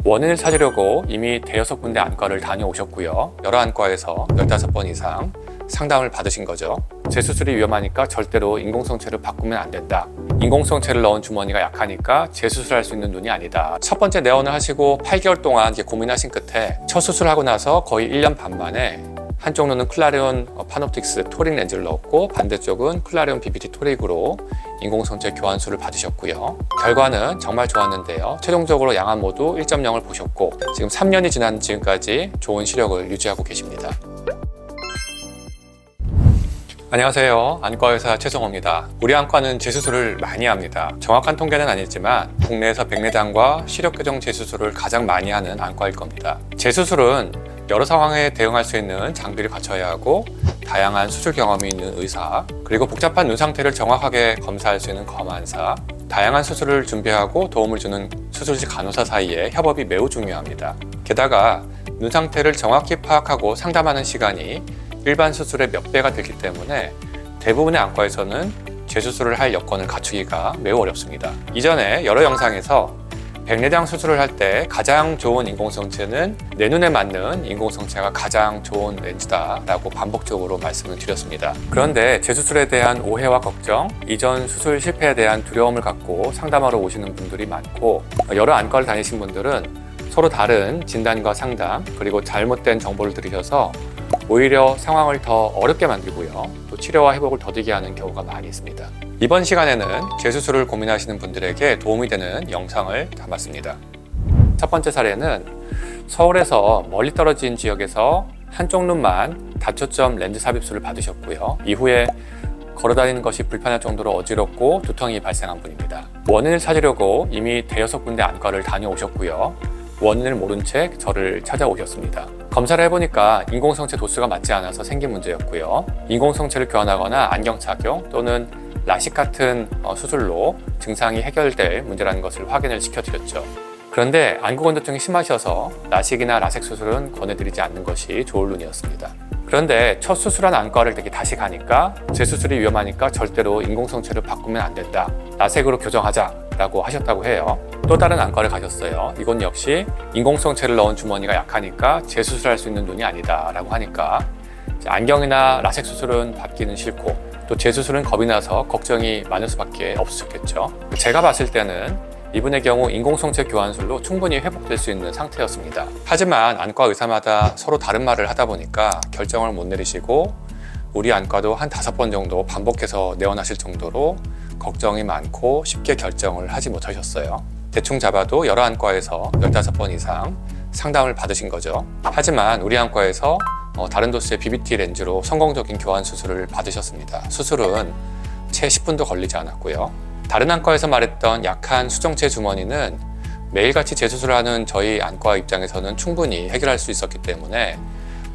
원인을 찾으려고 이미 대여섯 군데 안과를 다녀오셨고요. 여러 안과에서 15번 이상 상담을 받으신 거죠. 재수술이 위험하니까 절대로 인공성체를 바꾸면 안 된다. 인공성체를 넣은 주머니가 약하니까 재수술할 수 있는 눈이 아니다. 첫 번째 내원을 하시고 8개월 동안 고민하신 끝에 첫 수술하고 나서 거의 1년 반 만에 한쪽 눈은 클라리온 파놉틱스 토릭 렌즈를 넣었고 반대쪽은 클라리온 BBT 토릭으로 인공성체 교환술을 받으셨고요. 결과는 정말 좋았는데요. 최종적으로 양안 모두 1.0을 보셨고 지금 3년이 지난 지금까지 좋은 시력을 유지하고 계십니다. 안녕하세요. 안과의사 최성호입니다. 우리 안과는 재수술을 많이 합니다. 정확한 통계는 아니지만 국내에서 백내장과 시력교정 재수술을 가장 많이 하는 안과일 겁니다. 재수술은 여러 상황에 대응할 수 있는 장비를 갖춰야 하고 다양한 수술 경험이 있는 의사, 그리고 복잡한 눈 상태를 정확하게 검사할 수 있는 검안사, 다양한 수술을 준비하고 도움을 주는 수술실 간호사 사이의 협업이 매우 중요합니다. 게다가 눈 상태를 정확히 파악하고 상담하는 시간이 일반 수술의 몇 배가 되기 때문에 대부분의 안과에서는 재수술을 할 여건을 갖추기가 매우 어렵습니다. 이전에 여러 영상에서 백내장 수술을 할 때 가장 좋은 인공성체는 내 눈에 맞는 인공성체가 가장 좋은 렌즈다라고 반복적으로 말씀을 드렸습니다. 그런데 재수술에 대한 오해와 걱정, 이전 수술 실패에 대한 두려움을 갖고 상담하러 오시는 분들이 많고 여러 안과를 다니신 분들은 서로 다른 진단과 상담, 그리고 잘못된 정보를 들으셔서 오히려 상황을 더 어렵게 만들고요. 또 치료와 회복을 더디게 하는 경우가 많이 있습니다. 이번 시간에는 재수술을 고민하시는 분들에게 도움이 되는 영상을 담았습니다. 첫 번째 사례는 서울에서 멀리 떨어진 지역에서 한쪽 눈만 다초점 렌즈 삽입술을 받으셨고요. 이후에 걸어다니는 것이 불편할 정도로 어지럽고 두통이 발생한 분입니다. 원인을 찾으려고 이미 대여섯 군데 안과를 다녀오셨고요. 원인을 모른 채 저를 찾아오셨습니다. 검사를 해보니까 인공성체 도수가 맞지 않아서 생긴 문제였고요. 인공성체를 교환하거나 안경 착용 또는 라식 같은 수술로 증상이 해결될 문제라는 것을 확인을 시켜드렸죠. 그런데 안구건조증이 심하셔서 라식이나 라섹 수술은 권해드리지 않는 것이 좋을 눈이었습니다. 그런데 첫 수술한 안과를 다시 가니까 재수술이 위험하니까 절대로 인공성체를 바꾸면 안 된다. 라섹으로 교정하자 라고 하셨다고 해요. 또 다른 안과를 가셨어요. 이건 역시 인공성체를 넣은 주머니가 약하니까 재수술할 수 있는 눈이 아니다 라고 하니까 안경이나 라섹 수술은 받기는 싫고 또 재수술은 겁이 나서 걱정이 많을 수밖에 없었겠죠. 제가 봤을 때는 이분의 경우 인공성체 교환술로 충분히 회복될 수 있는 상태였습니다. 하지만 안과 의사마다 서로 다른 말을 하다 보니까 결정을 못 내리시고 우리 안과도 한 5번 정도 반복해서 내원하실 정도로 걱정이 많고 쉽게 결정을 하지 못하셨어요. 대충 잡아도 여러 안과에서 15번 이상 상담을 받으신 거죠. 하지만 우리 안과에서 다른 도수의 BBT 렌즈로 성공적인 교환 수술을 받으셨습니다. 수술은 채 10분도 걸리지 않았고요. 다른 안과에서 말했던 약한 수정체 주머니는 매일같이 재수술을 하는 저희 안과 입장에서는 충분히 해결할 수 있었기 때문에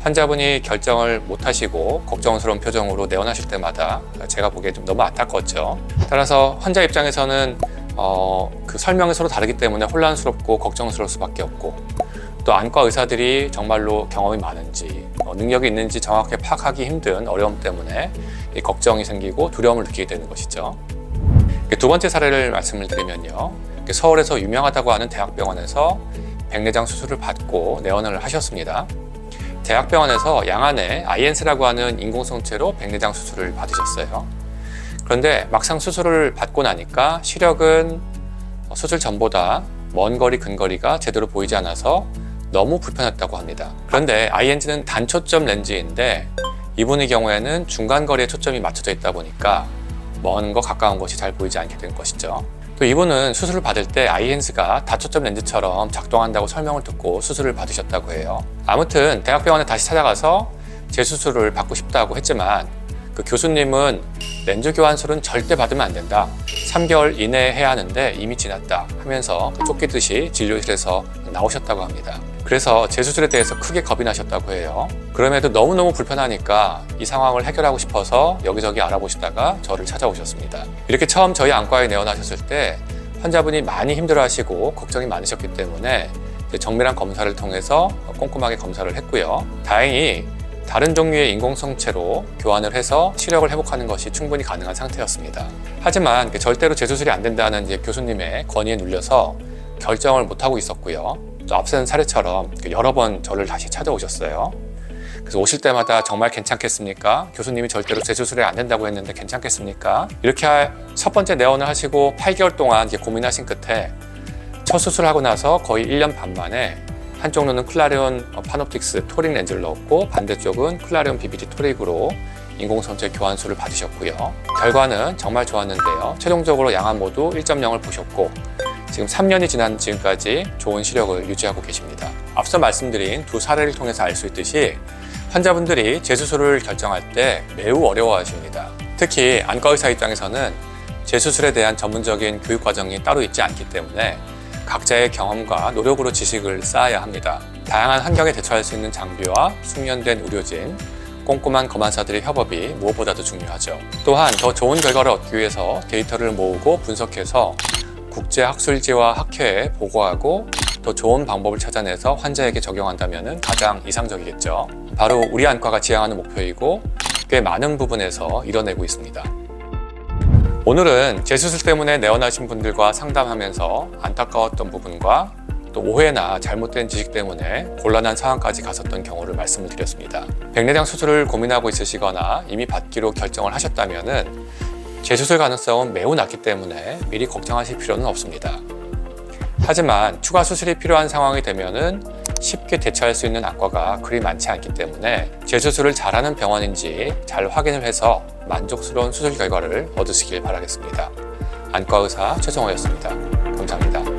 환자분이 결정을 못하시고 걱정스러운 표정으로 내원하실 때마다 제가 보기에 좀 너무 안타까웠죠. 따라서 환자 입장에서는 그 설명이 서로 다르기 때문에 혼란스럽고 걱정스러울 수밖에 없고 또 안과 의사들이 정말로 경험이 많은지 능력이 있는지 정확하게 파악하기 힘든 어려움 때문에 걱정이 생기고 두려움을 느끼게 되는 것이죠. 두 번째 사례를 말씀을 드리면요. 서울에서 유명하다고 하는 대학병원에서 백내장 수술을 받고 내원을 하셨습니다. 대학병원에서 양안에 아이엔스라고 하는 인공성체로 백내장 수술을 받으셨어요. 그런데 막상 수술을 받고 나니까 시력은 수술 전보다 먼 거리, 근거리가 제대로 보이지 않아서 너무 불편했다고 합니다. 그런데 아이엔스는 단초점 렌즈인데 이분의 경우에는 중간 거리에 초점이 맞춰져 있다 보니까 먼 거 가까운 것이 잘 보이지 않게 된 것이죠. 또 이분은 수술을 받을 때 아이엔스가 다초점 렌즈처럼 작동한다고 설명을 듣고 수술을 받으셨다고 해요. 아무튼 대학병원에 다시 찾아가서 재수술을 받고 싶다고 했지만 그 교수님은 렌즈 교환술은 절대 받으면 안 된다. 3개월 이내에 해야 하는데 이미 지났다 하면서 쫓기듯이 진료실에서 나오셨다고 합니다. 그래서 재수술에 대해서 크게 겁이 나셨다고 해요. 그럼에도 너무너무 불편하니까 이 상황을 해결하고 싶어서 여기저기 알아보시다가 저를 찾아오셨습니다. 이렇게 처음 저희 안과에 내원하셨을 때 환자분이 많이 힘들어하시고 걱정이 많으셨기 때문에 정밀한 검사를 통해서 꼼꼼하게 검사를 했고요. 다행히 다른 종류의 인공성체로 교환을 해서 시력을 회복하는 것이 충분히 가능한 상태였습니다. 하지만 절대로 재수술이 안 된다는 교수님의 권위에 눌려서 결정을 못하고 있었고요. 또 앞선 사례처럼 여러 번 저를 다시 찾아오셨어요. 그래서 오실 때마다 정말 괜찮겠습니까? 교수님이 절대로 재수술이 안 된다고 했는데 괜찮겠습니까? 이렇게 첫 번째 내원을 하시고 8개월 동안 이렇게 고민하신 끝에 첫 수술하고 나서 거의 1년 반 만에 한쪽 눈은 클라리온 파놉틱스 토릭 렌즈를 넣었고 반대쪽은 클라리온 BBT 토릭으로 인공성체 교환술을 받으셨고요. 결과는 정말 좋았는데요. 최종적으로 양안 모두 1.0을 보셨고 지금 3년이 지난 지금까지 좋은 시력을 유지하고 계십니다. 앞서 말씀드린 두 사례를 통해서 알 수 있듯이 환자분들이 재수술을 결정할 때 매우 어려워하십니다. 특히 안과 의사 입장에서는 재수술에 대한 전문적인 교육 과정이 따로 있지 않기 때문에 각자의 경험과 노력으로 지식을 쌓아야 합니다. 다양한 환경에 대처할 수 있는 장비와 숙련된 의료진, 꼼꼼한 검안사들의 협업이 무엇보다도 중요하죠. 또한 더 좋은 결과를 얻기 위해서 데이터를 모으고 분석해서 국제학술지와 학회에 보고하고 더 좋은 방법을 찾아내서 환자에게 적용한다면 가장 이상적이겠죠. 바로 우리 안과가 지향하는 목표이고 꽤 많은 부분에서 이뤄내고 있습니다. 오늘은 재수술 때문에 내원하신 분들과 상담하면서 안타까웠던 부분과 또 오해나 잘못된 지식 때문에 곤란한 상황까지 갔었던 경우를 말씀을 드렸습니다. 백내장 수술을 고민하고 있으시거나 이미 받기로 결정을 하셨다면 재수술 가능성은 매우 낮기 때문에 미리 걱정하실 필요는 없습니다. 하지만 추가 수술이 필요한 상황이 되면은 쉽게 대처할 수 있는 안과가 그리 많지 않기 때문에 재수술을 잘하는 병원인지 잘 확인을 해서 만족스러운 수술 결과를 얻으시길 바라겠습니다. 안과 의사 최성호였습니다. 감사합니다.